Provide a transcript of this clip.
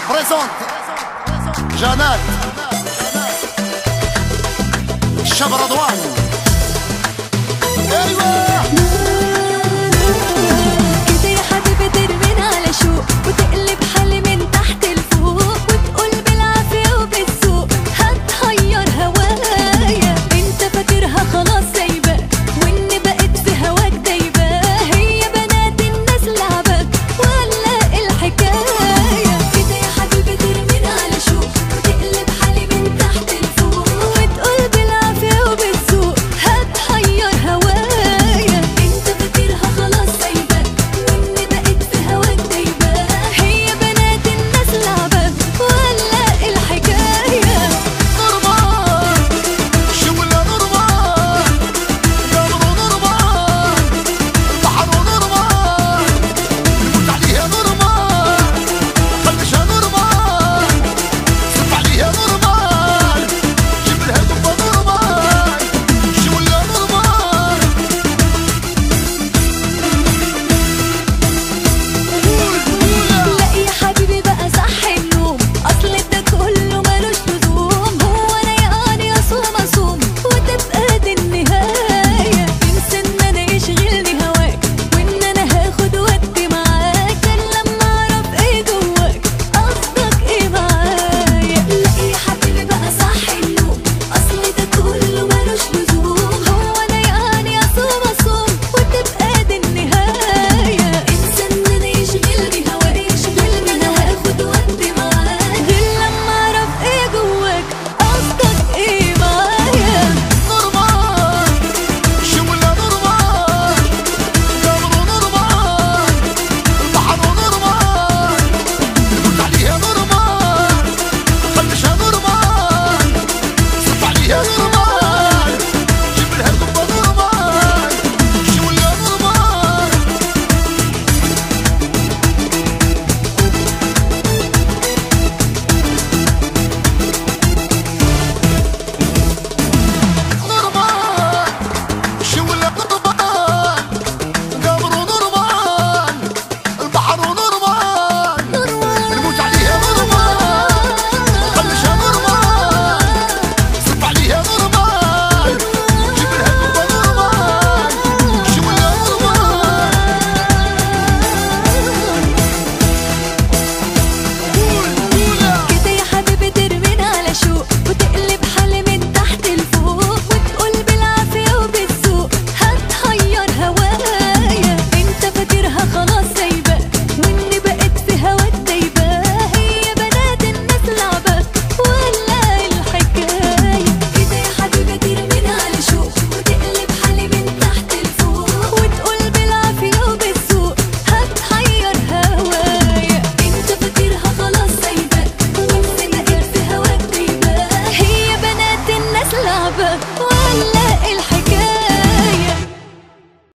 بريزونت جنات الشاب رضوان. ايوه كده يا حبيبي ترمينا على شوق وتقلب حالي من تحت لفوق وتقول بالعافيه وبالذوق هتحير هوايا. انت فاكرها خلاص سايباك واني بقيت في هواك دايبه. هي بنات الناس لعبك ولا الحكايه؟ كده يا حبيبي ترمينا على شوق وتقلب حالي من تحت لفوق وتقول بالعافيه وبالذوق هتحير هوايا. انت فاكرها خلاص سايباك واني بقيت في هواك دايبه. هي بنات الناس لعبك ولا الحكايه؟ نورمال شولا نورمال قمر نورمال البحر نورمال نموت عليها نورمال خليشها نورمال صف عليها نورمال جيب لها دبة نورمال شولا نورمال. لا يا حبيبي بقى صح النوم اصل ده كله ملوش لزوم. هو انا يعني اصوم وتبقى دي النهايه؟ تنسى ان انا يشغلني هواك وان انا هاخد ودي معاك غير لما اعرف ايه جواك قصدك ايه معايا. لا يا حبيبي بقى صح النوم اصل ده كله ملوش لزوم. هو انا يعني اصوم وتبقى دي النهايه؟ انسى ان انا يشغلني هواك انا هاخد ودي معاك غير لما اعرف ايه جواك قصدك ايه معايا. نورمال شولا نورمال قمر نورمال البحر نورمال نموت عليها نورمال خليشها نورمال صف عليها نورمال جيب لها دبة نورمال شولا نورمال. نورمال شولا نورمال قمر نورمال البحر نورمال نموت عليها نورمال خليشها نورمال صف عليها نورمال جيب لها دبة نورمال شولا نورمال. كده يا حبيبي ترمينا على شوق وتقلب حالي من تحت لفوق وتقول بالعافيه وبالذوق هتحير هوايا. انت فاكرها خلاص سايباك واني بقيت في هواك دايبه. هي بنات الناس لعبك ولا الحكايه؟ كده يا حبيبي ترمينا على شوق وتقلب حالي من تحت لفوق وتقول بالعافيه وبالذوق هتحير هوايا. انت فاكرها خلاص سايباك واني بقيت في هواك دايبه. هي بنات الناس لعبك